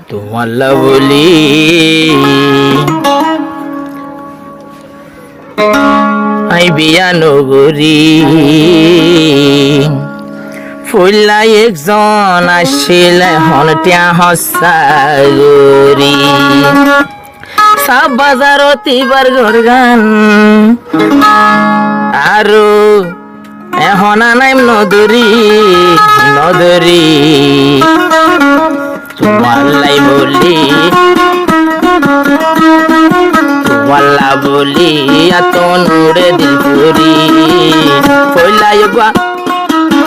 তোমাল্লা বলি আই বিয়া নগরী ফুল্লা একজন আসিল হনটিয়া হসাগরি সব বাজারত এবার ঘর গান আৰু এহনা নাইম নদরি নদরি তোমাল্লাই বলি তোমাল্লা বলি এত নুরে দিল পুরি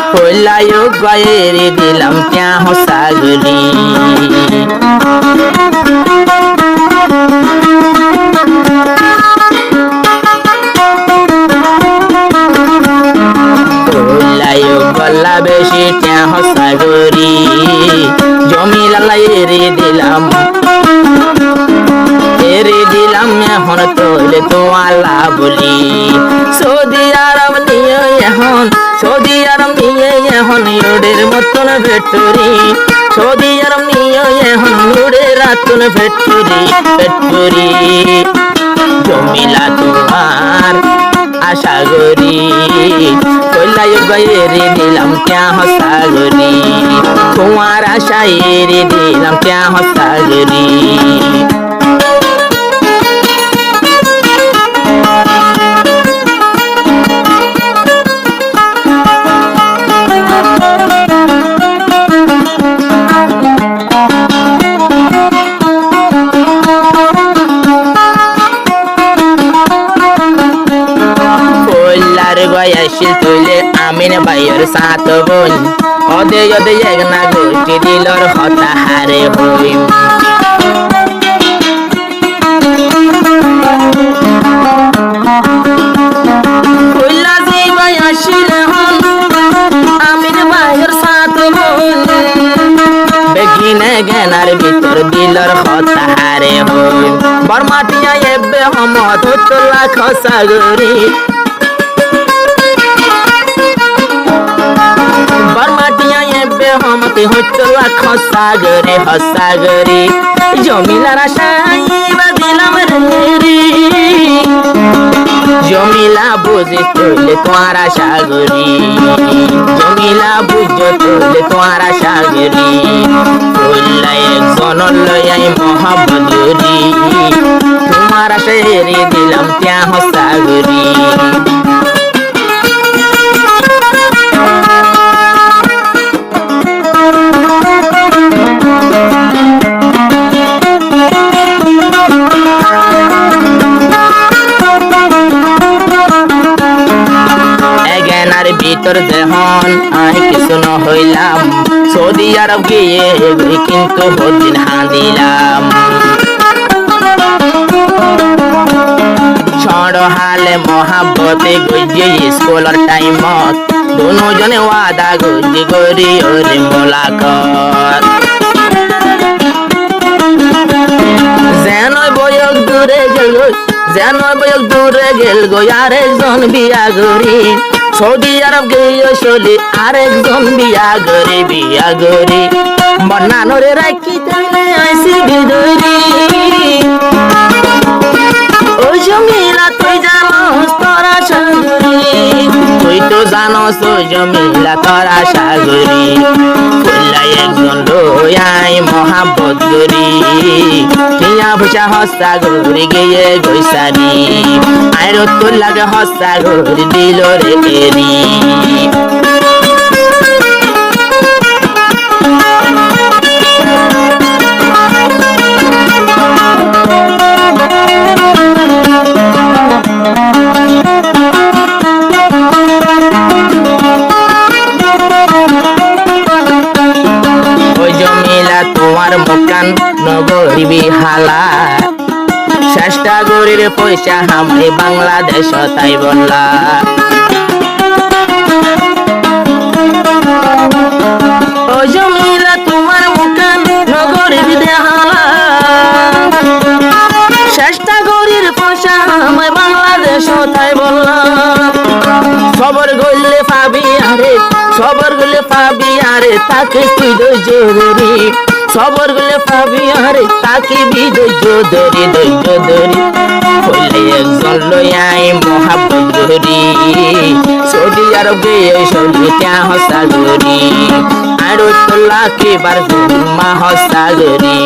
ফইলাই গায়েরে দিলাম ক্যা হসাগরি গল্লা বেশি ক্যা হসাগরি জমিলা এরে দিলাম এখন তোলে তো আল্লাহ বলি সৌদি আরব নিয়ে এখন ইউডের মতন ভেটুরি সৌদি আরব নিয়ে এখন ইউডের রাতন ভেটুরি জমিলা তোমার আশা করি কইলাই গায়েরে দিলাম ক্যা হসাগরি তোমার আশা এরে দিলাম ক্যা হসাগরি আসিল তুলে আমিন ভাইয়ের সাত বোন অদে এক না গোষ্ঠী দিলর হতা হারে হই আসিল আমিন ভাইয়ের সাত বোন বেগিনে গেনার ভিতর দিলর হতা হারে হই বরমাটিয়া এবে হমত তোলা খসাগরি হমতে হইতলা হসাগরি জমিলার আশাই দিলাম রে জমিলা বুঝে তোলে তোমার আশাগরি জমিলা বুঝে তোলে তোমার আশাগরি তোল্লা একজন লয়াই মহাবদরি তোমার আশায় রে দিলাম ক্যা হসাগরি ভিতর দেহন আমি কিছু ন হইলাম সৌদি আরব গিয়ে কিন্তু হদিন হাঁদিলাম ছড় হালে মহাব্বতে গইয়ে স্কুলের টাইমত দুজনে ওয়াদা গইয়ে গরি ওরে মোলাকাত যেন বয়ক দূরে গেল গো আর একজন বিয়া গরি সৌদি আরব গিয়ে চলি আরেকজন বিয়া গরি মন্নানোরে রাখি তাইলে আইসি বিদরি ও জমিলা তুই জানোস তোরা সাগরি তুই তো জানোস ও জমিলা তোরা সাগরি ফুল্লাই একজন লয়াই মহাব্বত গরি মিয়া ভুষা হসাগরি গিয়ে গৈসারি আইর তোর লাগে হসাগরি দিল রে এরি তোমার মুকান নগরিবি হালা চেষ্টা করির পয়সা হামে বাংলাদেশ তাই বললা ও জমিলা তোমার মুকান নগরিবি হালা চেষ্টা করির পয়সা হামে বাংলাদেশ তাই বললা সবর গইলে পাবি আরে তাকে তুই জরুরি সবর গুলে পাবি আরে তাকিবি ধৈর্য ধরি হইলে একজন লইয়াই মহাব্বত গরি সৌদি আরব গিয়ে সৌদি ત્યાં হসা গরি আরো তোলা কেবার মা হসা গরি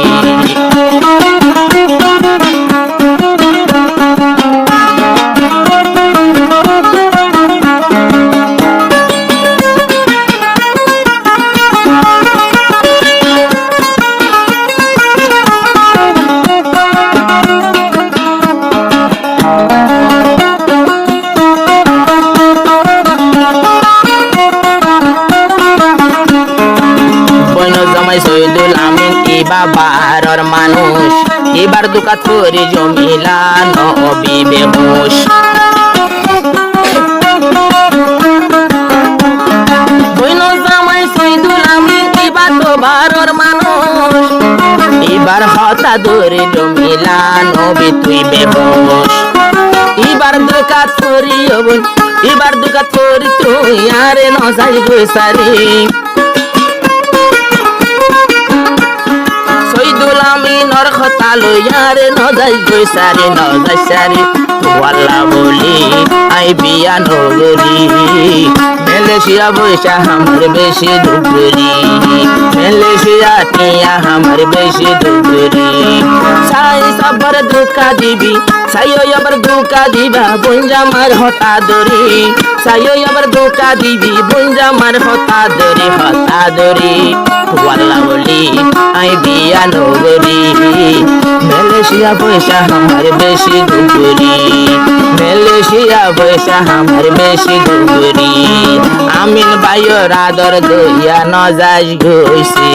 শহীদুল আমিন বাবার মানুষ এবার দুকাত করে জমিলা নবী বেহুশ বইন জামাই শহীদুল আমিন এবার তো বারর মানুষ এবার হতা ধরে জমিলা নবী তুই বেহুশ এবার দুকাত করি এবার দুকাত করি তুই আরে নজাই গোসারি আমিনর কথা লইয়ারে নজাই গৈসারি ওয়াল্লা বলি আই বিয়া নগরি মালয়েশিয়া বৈশা আমার বেশি দুপুরি মালয়েশিয়া টিয়া আমার বেশি দুপুরি সাই সবর দুকা দিবি সাইও আবার দুকা দিবা বঞ্জামার হতা দরি সাইও আবার দুকা দিবি বঞ্জামার হতা দরি ওয়াল্লা বলি আই বিয়া নগরি মালয়েশিয়া বৈশা আমার বেশি দুপুরি মালয়েশিয়া বৈশা আমার বেশি দুপুরি আমিন ভাইয়ের আদর দইয়া নজাজ গইছি